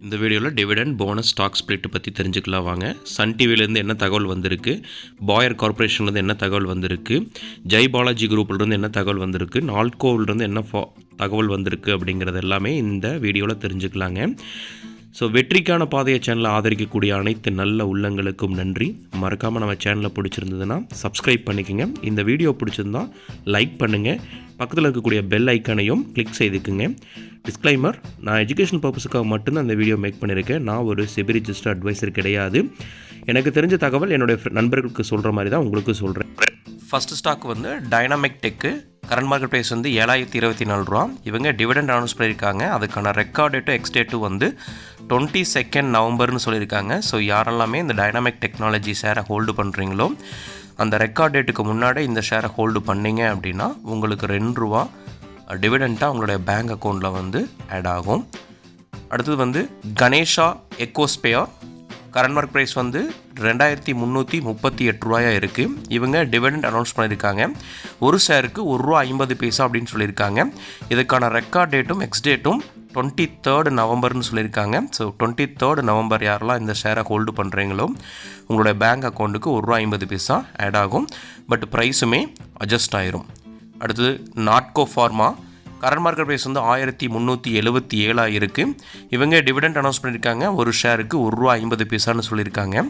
இந்த வீடியோவில் dividend bonus stock split பற்றி தெரிஞ்சுக்கலாம் வாங்க. சன் டிவிலேருந்து என்ன தகவல் வந்திருக்கு, பாயர் கார்பரேஷன்லேருந்து என்ன தகவல் வந்திருக்கு, ஜெய் பாலாஜி குரூப்லேருந்து என்ன தகவல் வந்திருக்கு, நால்கோவிலேருந்து என்ன தகவல் வந்திருக்கு அப்படிங்கிறது எல்லாமே இந்த வீடியோவில் தெரிஞ்சுக்கலாங்க. ஸோ வெற்றிக்கான பாதையை சேனலை ஆதரிக்கக்கூடிய அனைத்து நல்ல உள்ளங்களுக்கும் நன்றி. மறக்காமல் நம்ம சேனலை பிடிச்சிருந்ததுன்னா சப்ஸ்கிரைப் பண்ணிக்கோங்க. இந்த வீடியோ பிடிச்சிருந்தா லைக் பண்ணுங்கள். பக்கத்தில் இருக்கக்கூடிய பெல் ஐக்கானையும் கிளிக் செய்துக்குங்க. டிஸ்க்ளைமர், நான் எஜுகேஷன் பர்பஸுக்காக மட்டும்தான் இந்த வீடியோ மேக் பண்ணியிருக்கேன். நான் ஒரு செபி ரிஜிஸ்டர்ட் அட்வைசர் கிடையாது. எனக்கு தெரிஞ்ச தகவல் என்னுடைய நண்பர்களுக்கு சொல்கிற மாதிரி தான் உங்களுக்கு சொல்கிறேன். ஃபஸ்ட்டு ஸ்டாக் வந்து Dynamatic tech. Current market price வந்து 7024 ரூபா. இவங்க டிவிடெண்ட் அனௌன்ஸ் பண்ணியிருக்காங்க. அதுக்கான ரெக்கார்ட் டேட்டு எக்ஸ் டேட்டு வந்து 22 நவம்பர்னு சொல்லியிருக்காங்க. ஸோ யாரெல்லாமே இந்த டைனாமிக் டெக்னாலஜி ஷேரை ஹோல்டு பண்ணுறீங்களோ அந்த ரெக்கார்ட் டேட்டுக்கு முன்னாடி இந்த ஷேரை ஹோல்டு பண்ணிங்க அப்படின்னா உங்களுக்கு 2 ரூபா டிவிடெண்ட்டாக உங்களுடைய பேங்க் அக்கௌண்ட்டில் வந்து ஆட் ஆகும். அடுத்தது வந்து கணேஷா எக்கோஸ்பேயர். கரண்ட் மார்க் ப்ரைஸ் வந்து 2338 ரூபாயாக இருக்குது. இவங்க டிவிடெண்ட் அனௌன்ஸ் பண்ணியிருக்காங்க. ஒரு ஷேருக்கு ₹1.50 அப்படின்னு சொல்லியிருக்காங்க. இதுக்கான ரெக்கார்ட் டேட்டும் எக்ஸ் டேட்டும் 23 நவம்பர்னு சொல்லியிருக்காங்க. ஸோ 23 நவம்பர் யாரெல்லாம் இந்த ஷேரை ஹோல்டு பண்ணுறீங்களோ உங்களுடைய பேங்க் அக்கௌண்ட்டுக்கு ₹1.50 ஆட் ஆகும். பட் ப்ரைஸுமே அட்ஜஸ்ட் ஆயிரும். அடுத்தது Natco Pharma. Current market price வந்து 1377 இருக்குது. இவங்க டிவிடெண்ட் அனௌன்ஸ் பண்ணியிருக்காங்க. ஒரு ஷேருக்கு ₹1.50 சொல்லியிருக்காங்க.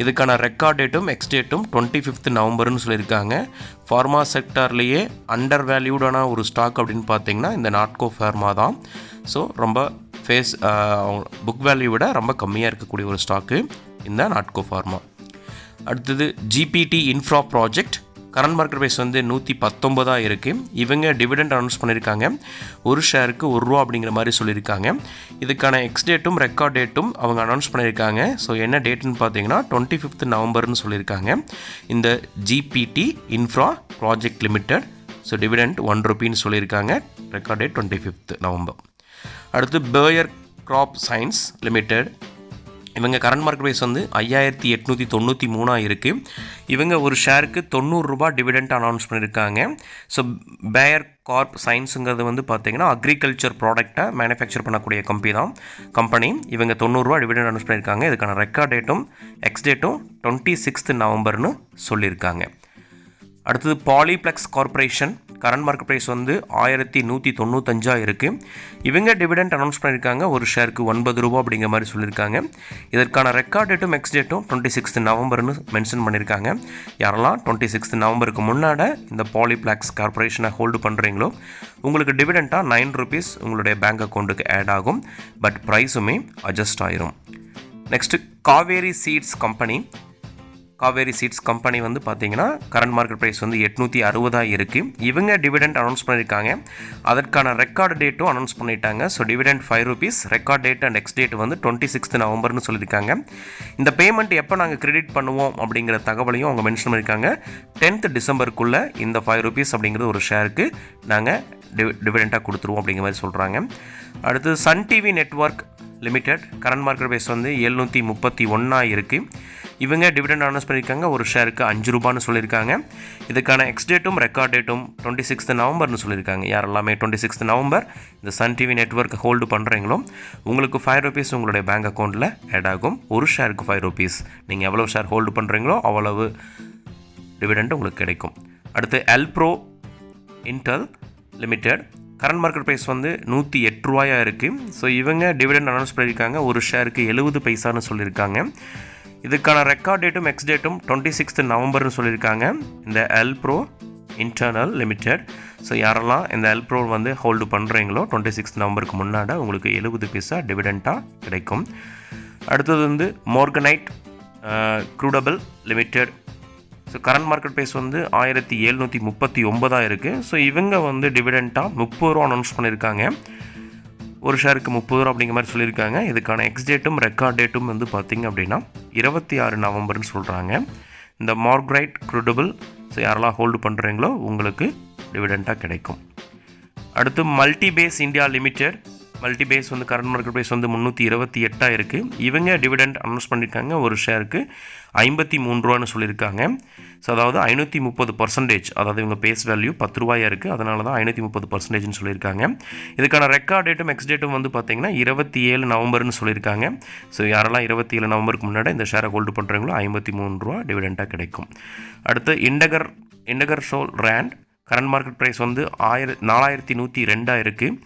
இதுக்கான ரெக்கார்ட் டேட்டும் எக்ஸ் டேட்டும் 25 நவம்பர்னு சொல்லியிருக்காங்க. ஃபார்மா செக்டார்லேயே அண்டர் வேல்யூடான ஒரு ஸ்டாக் அப்படின்னு பார்த்தீங்கன்னா இந்த நாட்கோ ஃபார்மா தான். ஸோ ரொம்ப புக் வேல்யூ விட ரொம்ப கம்மியாக இருக்கக்கூடிய ஒரு ஸ்டாக்கு இந்த நாட்கோ ஃபார்மா. அடுத்தது GPT Infra project. Current market price வந்து 119 இருக்குது. இவங்க டிவிடெண்ட் அனௌன்ஸ் பண்ணியிருக்காங்க. ஒரு ஷேருக்கு ₹1 அப்படிங்கிற மாதிரி சொல்லியிருக்காங்க. இதுக்கான எக்ஸ் டேட்டும் ரெக்கார்ட் டேட்டும் அவங்க அனௌன்ஸ் பண்ணியிருக்காங்க. ஸோ என்ன டேட்டுன்னு பார்த்தீங்கன்னா 25 நவம்பர்னு சொல்லியிருக்காங்க. இந்த GPT Infra project limited. So dividend ₹1 சொல்லியிருக்காங்க. Record date 25 November. அடுத்து பேயர் கிராப் சயின்ஸ் லிமிடெட். இவங்க கரண்ட் மார்க்கெட் ப்ரைஸ் வந்து 5893 இருக்குது. இவங்க ஒரு ஷேருக்கு ₹90 டிவிடெண்ட் அனௌன்ஸ் பண்ணியிருக்காங்க. ஸோ பேயர் கார்ப் சயின்ஸுங்கிறது வந்து பார்த்திங்கன்னா அக்ரிகல்ச்சர் ப்ராடக்டை மேனுஃபேக்சர் பண்ணக்கூடிய கம்பெனி. இவங்க ₹90 டிவிடெண்ட் அனௌன்ஸ் பண்ணியிருக்காங்க. இதுக்கான ரெக்கார்ட் டேட்டும் எக்ஸ் டேட்டும் 26 நவம்பர்னு சொல்லியிருக்காங்க. அடுத்தது Polyplex Corporation. Current market price வந்து 1195 இருக்குது. இவங்க டிவிடெண்ட் அனௌன்ஸ் பண்ணியிருக்காங்க. ஒரு ஷேருக்கு ₹9 அப்படிங்கிற மாதிரி சொல்லியிருக்காங்க. இதற்கான ரெக்கார்ட் டேட்டும் எக்ஸ் டேட்டும் 26 நவம்பர்னு மென்ஷன் பண்ணியிருக்காங்க. யாரெல்லாம் 26 நவம்பருக்கு முன்னாடி இந்த பாலிப்ளெக்ஸ் கார்பரேஷனை ஹோல்டு பண்ணுறீங்களோ உங்களுக்கு டிவிடெண்ட்டாக ₹9 உங்களுடைய பேங்க் அக்கௌண்ட்டுக்கு ஆட் ஆகும். பட் ப்ரைஸுமே அட்ஜஸ்ட் ஆயிரும். Next Kaveri Seeds company. Kaveri Seeds company வந்து பார்த்தீங்கன்னா கரண்ட் மார்க்கெட் ப்ரைஸ் வந்து 860 இருக்குது. இவங்க டிவிடெண்ட் அனௌன்ஸ் பண்ணியிருக்காங்க. அதற்கான ரெக்கார்ட் டேட்டும் அனௌன்ஸ் பண்ணிட்டாங்க. So dividend ₹5, record date and X date வந்து 26 நவம்பர்னு சொல்லியிருக்காங்க. இந்த பேமெண்ட் எப்போ நாங்கள் கிரெடிட் பண்ணுவோம் அப்படிங்கிற தகவலையும் அவங்க மென்ஷன் பண்ணியிருக்காங்க. 10th டிசம்பருக்குள்ளே இந்த ₹5 அப்படிங்கிறது ஒரு ஷேருக்கு நாங்கள் டிவிடெண்ட்டாக கொடுத்துருவோம் அப்படிங்கிற மாதிரி சொல்கிறாங்க. அடுத்து Sun TV Network Limited. Current market price வந்து 731 இருக்குது. இவங்க டிவிடெண்ட் அனௌன்ஸ் பண்ணியிருக்காங்க. ஒரு ஷேருக்கு ₹5 சொல்லியிருக்காங்க. இதுக்கான எக்ஸ் டேட்டும் ரெக்கார்ட் டேட்டும் 26 நவம்பர்னு சொல்லியிருக்காங்க. யாரெல்லாமே 26 நவம்பர் இந்த சன் டிவி நெட்வொர்க் ஹோல்டு பண்ணுறீங்களோ உங்களுக்கு ₹5 உங்களுடைய பேங்க் அக்கௌண்ட்டில் ஆட் ஆகும். ஒரு ஷேருக்கு ₹5. நீங்கள் எவ்வளோ ஷேர் ஹோல்டு பண்ணுறீங்களோ அவ்வளவு டிவிடெண்ட் உங்களுக்கு கிடைக்கும். அடுத்து Elpro Intel limited. Current market price வந்து 108 இருக்குது. ஸோ இவங்க டிவிடெண்ட் அனௌன்ஸ் பண்ணியிருக்காங்க. ஒரு ஷேருக்கு ₹70 சொல்லியிருக்காங்க. இதுக்கான ரெக்கார்ட் டேட்டும் எக்ஸ் டேட்டும் 26 நவம்பர்னு சொல்லியிருக்காங்க. இந்த எல்ப்ரோ இன்டர்னல் லிமிடெட். ஸோ யாரெல்லாம் இந்த எல்ப்ரோ வந்து ஹோல்டு பண்ணுறீங்களோ 26 நவம்பருக்கு முன்னாடி உங்களுக்கு ₹70 டிவிடெண்ட்டாக கிடைக்கும். அடுத்தது வந்து Morganite crucible limited. So current market price வந்து 1739 இருக்குது. ஸோ இவங்க வந்து டிவிடெண்ட்டாக ₹30 அனௌன்ஸ் பண்ணியிருக்காங்க. ஒரு ஷேருக்கு ₹30 அப்படிங்கிற மாதிரி சொல்லியிருக்காங்க. இதுக்கான எக்ஸ் டேட்டும் ரெக்கார்ட் டேட்டும் வந்து பார்த்திங்க அப்படின்னா 26 நவம்பர்னு சொல்கிறாங்க. இந்த மார்கரைட் க்ரூடபிள் ஸோ யாரெல்லாம் ஹோல்டு பண்ணுறீங்களோ உங்களுக்கு டிவிடெண்ட்டாக கிடைக்கும். அடுத்து மல்டிபேஸ் இந்தியா லிமிடெட். மல்டிபேஸ் வந்து கரண்ட் மார்க்கெட் ப்ரைஸ் வந்து 328 இருக்குது. இவங்க டிவிடெண்ட் அனௌன்ஸ் பண்ணியிருக்காங்க. ஒரு ஷேருக்கு 53 ரூபான்னு சொல்லியிருக்காங்க. ஸோ அதாவது 530%, அதாவது இவங்க பேஸ் வேல்யூ 10 ரூபாயாக இருக்குது. அதனால தான் 530%ன்னு சொல்லியிருக்காங்க. இதுக்கான ரெக்கார்ட் டேட்டும் எக்ஸ் டேட்டும் வந்து பார்த்திங்கன்னா 27 நவம்பர்னு சொல்லியிருக்காங்க. ஸோ யாரெல்லாம் 27 நவம்பருக்கு முன்னாடி இந்த ஷேரை ஹோல்டு பண்ணுறீங்களோ 53 ரூபா டிவிடெண்ட்டாக கிடைக்கும். அடுத்து இண்டகர்சோல் ரேண்ட் கரண்ட் மார்க்கெட் ப்ரைஸ் வந்து 4102 இருக்குது.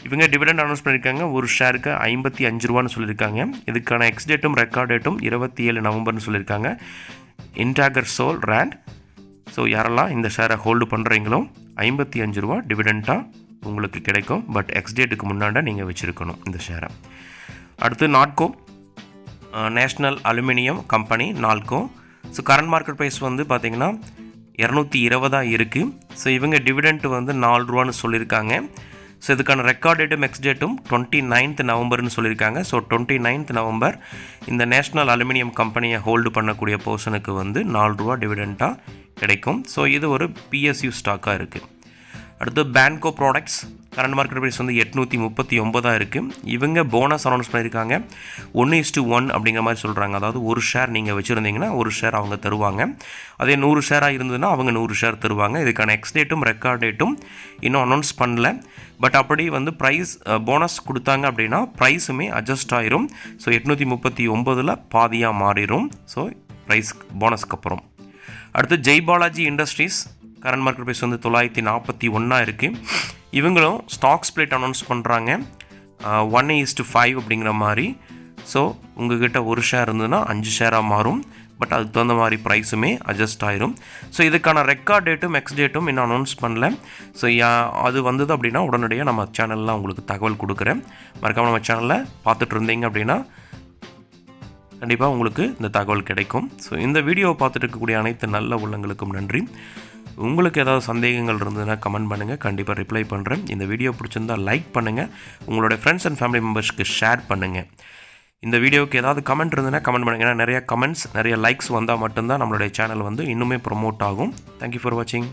இவங்க டிவிடெண்ட் அனௌன்ஸ் பண்ணியிருக்காங்க. ஒரு ஷேருக்கு 55 ரூபான்னு சொல்லியிருக்காங்க. இதுக்கான எக்ஸ் டேட்டும் ரெக்கார்ட் டேட்டும் 27 நவம்பர்னு சொல்லியிருக்காங்க. இண்டகர்சோல் ரேண்ட். ஸோ யாரெல்லாம் இந்த ஷேரை ஹோல்டு பண்ணுறீங்களோ 55 ரூபா டிவிடெண்ட்டாக உங்களுக்கு கிடைக்கும். பட் எக்ஸ் டேட்டுக்கு முன்னாடி நீங்கள் வச்சுருக்கணும் இந்த ஷேரை. அடுத்து Natco, national aluminium company Nalco. So current market price வந்து பார்த்திங்கன்னா 220 இருக்குது. ஸோ இவங்க டிவிடெண்ட் வந்து 4 ரூபான்னு சொல்லியிருக்காங்க. ஸோ இதுக்கான ரெக்கார்ட் டேட்டும் எக்ஸ் டேட்டும் 29th நவம்பர்னு சொல்லியிருக்காங்க. ஸோ 29th நவம்பர் இந்த நேஷ்னல் அலுமினியம் கம்பெனியை ஹோல்டு பண்ணக்கூடிய பர்சனுக்கு வந்து 4 ரூபா டிவிடெண்ட்டாக கிடைக்கும். ஸோ இது ஒரு PSU ஸ்டாக்காக இருக்குது. அடுத்து panko products current market price வந்து 839 இருக்குது. இவங்க போனஸ் அனௌன்ஸ் பண்ணியிருக்காங்க. 1:1 அப்படிங்கிற மாதிரி சொல்கிறாங்க. அதாவது ஒரு ஷேர் நீங்கள் வச்சுருந்தீங்கன்னா ஒரு ஷேர் அவங்க தருவாங்க. அதே 100 ஷேராக இருந்ததுன்னா அவங்க 100 ஷேர் தருவாங்க. இதுக்கான எக்ஸ் டேட்டும் ரெக்கார்ட் டேட்டும் இன்னும் அனௌன்ஸ் பண்ணல. பட் அப்படி வந்து ப்ரைஸ் போனஸ் கொடுத்தாங்க அப்படின்னா ப்ரைஸுமே அட்ஜஸ்ட் ஆயிரும். ஸோ 839 பாதியாக மாறிடும். ஸோ ப்ரைஸ் போனஸ்க்கு அப்புறம். அடுத்து Jai Balaji Industries current market price வந்து 941 இருக்குது. இவங்களும் ஸ்டாக் ஸ்ப்ளிட் அனௌன்ஸ் பண்ணுறாங்க. 1:5 அப்படிங்கிற மாதிரி. ஸோ உங்கள்கிட்ட ஒரு ஷேர் இருந்ததுன்னா 5 ஷேராக மாறும். பட் அதுக்கு தகுந்த மாதிரி ப்ரைஸுமே அட்ஜஸ்ட் ஆயிரும். ஸோ இதுக்கான ரெக்கார்ட் டேட்டும் எக்ஸ் டேட்டும் இன்னும் அனௌன்ஸ் பண்ணல. ஸோ அது வந்தது அப்படின்னா உடனடியாக நம்ம சேனலில் உங்களுக்கு தகவல் கொடுக்குறேன். மறக்காமல் நம்ம சேனலில் பார்த்துட்டு இருந்தீங்க அப்படின்னா கண்டிப்பாக உங்களுக்கு இந்த தகவல் கிடைக்கும். ஸோ இந்த வீடியோவை பார்த்துட்டு இருக்கக்கூடிய அனைத்து நல்ல உள்ளங்களுக்கும் நன்றி. உங்களுக்கு ஏதாவது சந்தேகங்கள் இருந்ததுன்னா கமெண்ட் பண்ணுங்கள். கண்டிப்பாக ரிப்ளை பண்ணுறேன். இந்த வீடியோ பிடிச்சிருந்தால் லைக் பண்ணுங்கள். உங்களுடைய ஃப்ரெண்ட்ஸ் அண்ட் ஃபேமிலி மெம்பர்ஸ்க்கு ஷேர் பண்ணுங்கள். இந்த வீடியோவுக்கு ஏதாவது கமெண்ட் இருந்ததுன்னா கமெண்ட் பண்ணுங்கள். ஏன்னா நிறைய கமெண்ட்ஸ் நிறைய லைக்ஸ் வந்தால் மட்டும்தான் நம்மளுடைய சேனல் வந்து இன்னுமே ப்ரொமோட் ஆகும். தேங்க்யூ ஃபார் வாட்சிங்.